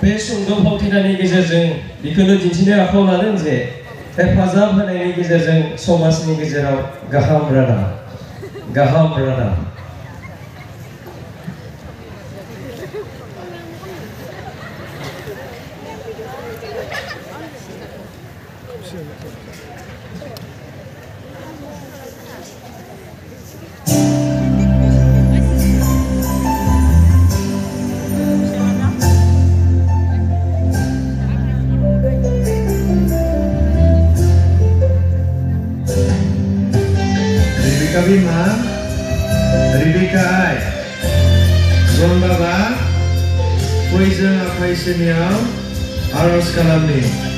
बे सुंद' फावथिनानि गेजेरजों बेखौनो दिन्थिनो आखायाव लादों जे हेफाजाब होनायनि गेजेरजों समाजनि गेजेराव गाहाम रादाब Bima, Rebecca Ai, Zon Baba, Poison Apai Seniau, Aros Kalamni.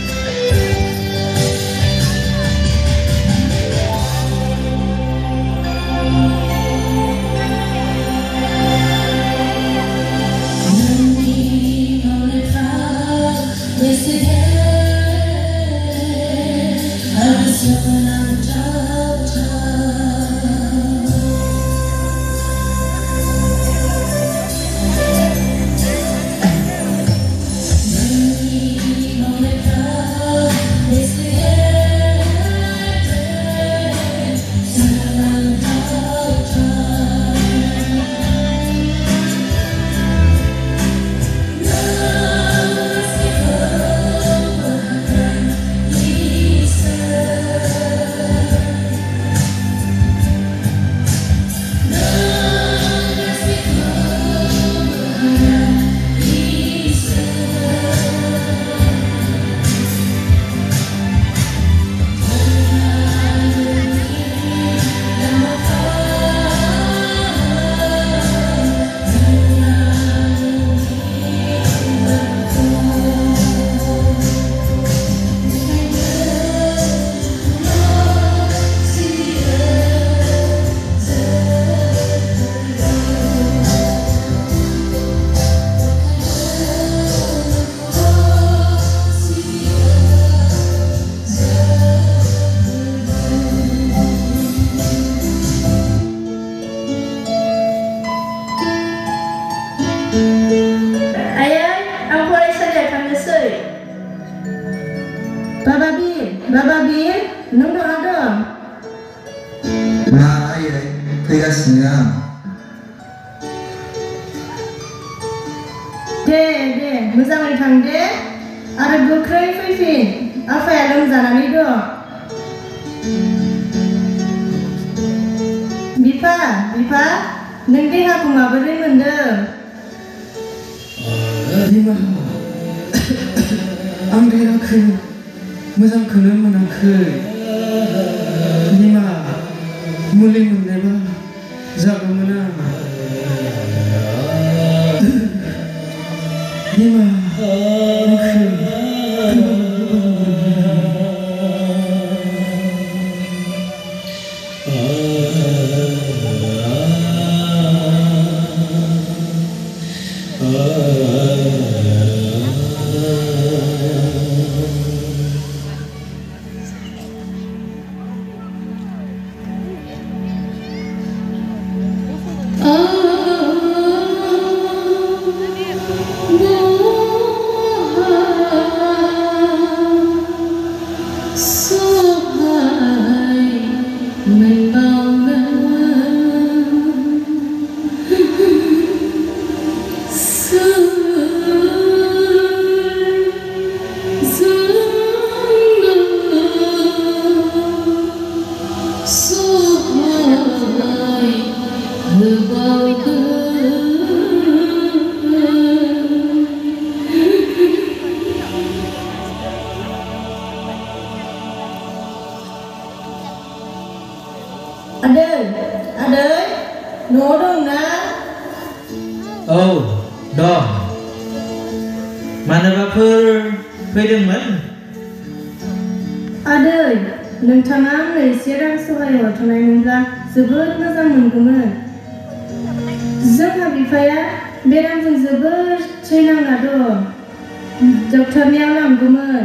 Baba Bir, nung ada. Nah, iya, tegasnya. De, moजाङै थां दे, आरो गोख्रै फैफिन. आफाया लोमजानानै दं. बिफा, नों देहाखौ माबोरै मोनदों? बिमा, आं देहाखौ मोजांखौनो मोनाखै. बिमा, मुलि मोननायबा जागौमोन आं. बिमा, Aday, n'आव दं ना? औ, दं. मानोबाफोर फैदोंमोन? आदै, नोंथाङा आंनो एसे रां सहाय हरथ'नायमोनब्ला जोबोद मोजां मोनगौमोन. जोंहा बिफाया बेरामजों जोबोद थैनांना दं. डक्टरनियाव लांगौमोन.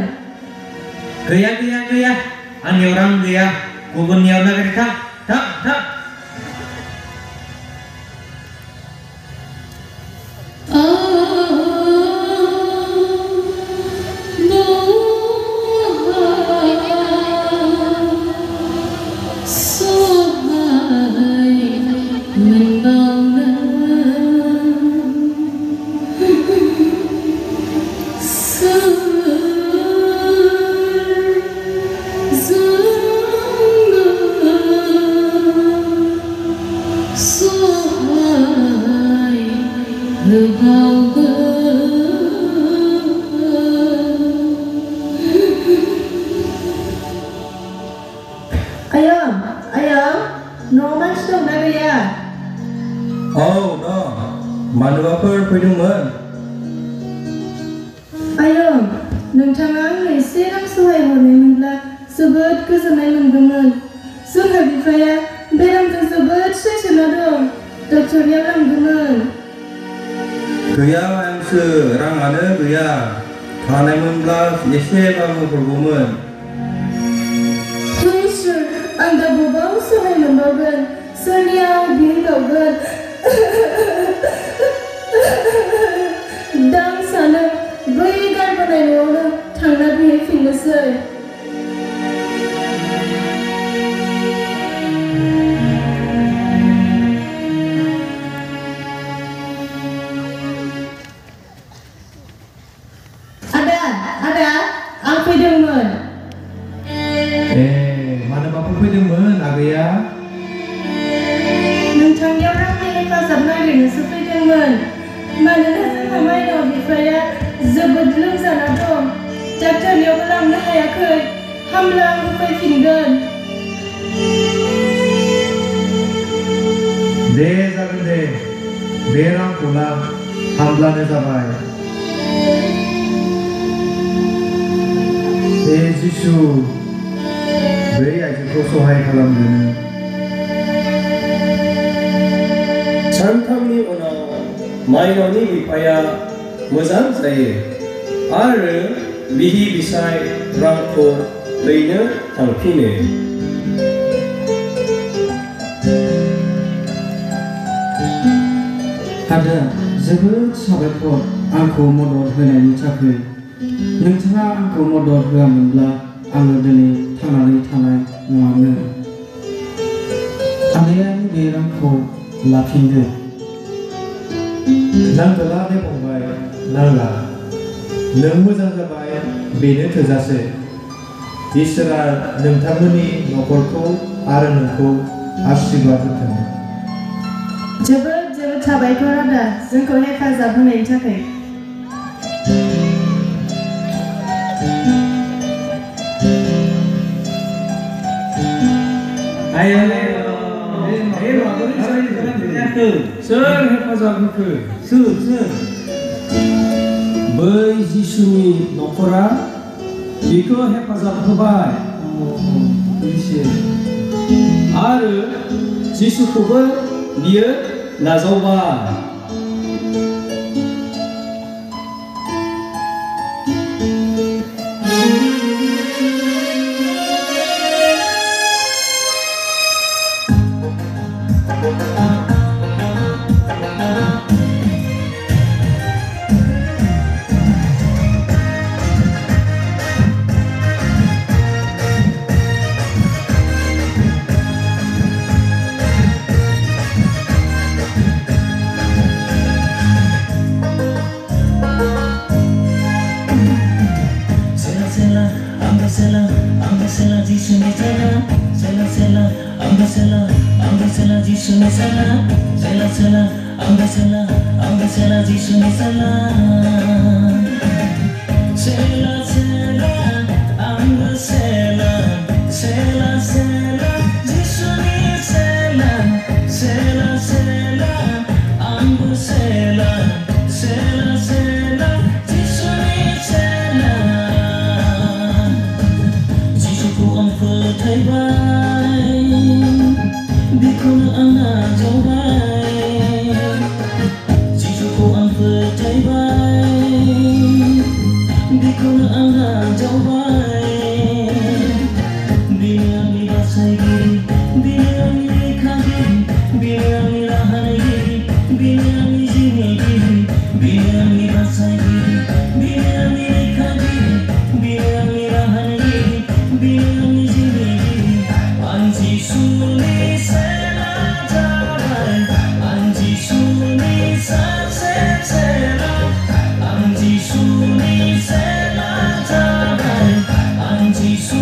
गैया. आंनियाव रां गैया. गुबुननियाव नागिर थां. मानोबाफोर फैदोंमोन? आयं, नोंथाङा आंनो एसे रां सहाय हरनायमोनब्ला जोबोद गोजोननाय मोनगौमोन। जोंहा बिफाया बेरामजों जोबोद सैसोना दं। डक्टरनियाव लांदोंमोन। गैया आंसो राङानो गैया। थानायमोनब्ला एसेबाबो हरगौमोन। हे इसोर, आं दा बबाव सहाय मोनबावगोन? सोरनियाव बिहरबावगोन? दा आं सानो बै गारबोनाय न'आवनो थांना बिहैफिननोसै। आदा, आं फैदोंमोन। मानोबाफोर फैदोंमोन आगैया? नोंथांनियाव रांनि हेफाजाब नागिरनोसो फैदोंमोन। मानोना जोंहा माइनाव बिफाया जोबोद लोमजाना दं। डाक्टरनियावबो लांनो हायाखै। हामब्ला आं फैफिनगोन। दे जागोन दे, बे रांखौ ला, हामब्लानो जाबाय। हे जिसु, बै आइजोखौ सहाय खालामनो। सानथामनि उनाव माइनावनि बिफाया मोजां जायो आरो बिहि बिसाय रांखौ हैनो थांफिनो। आदा, जोबोद साबायखर आंखौ मदद होनायनि थाखाय। नोंथाङा आंखौ मदद होआमोनब्ला आङो दिनै थांनानै थानाय नङामोन। आदाया बे रांखौ लाफिनदो। नांगौला दे फंबाय, नांला। नों मोजां जाबाय, बेनो थोजासे। इसोरा नोंथांमोननि न'खरखौ आरो नोंखौ आशीर्बाद होथों। जोबोद साबायखर आदा, जोंखौ हेफाजाब होनायनि थाखाय। सोर हेफाजाब होखो? सोर? बै जिसुनि न'खरा बिखौ हेफाजाब होबाय। आरो जिसुखौबो बियो नाजावबाय। Jisu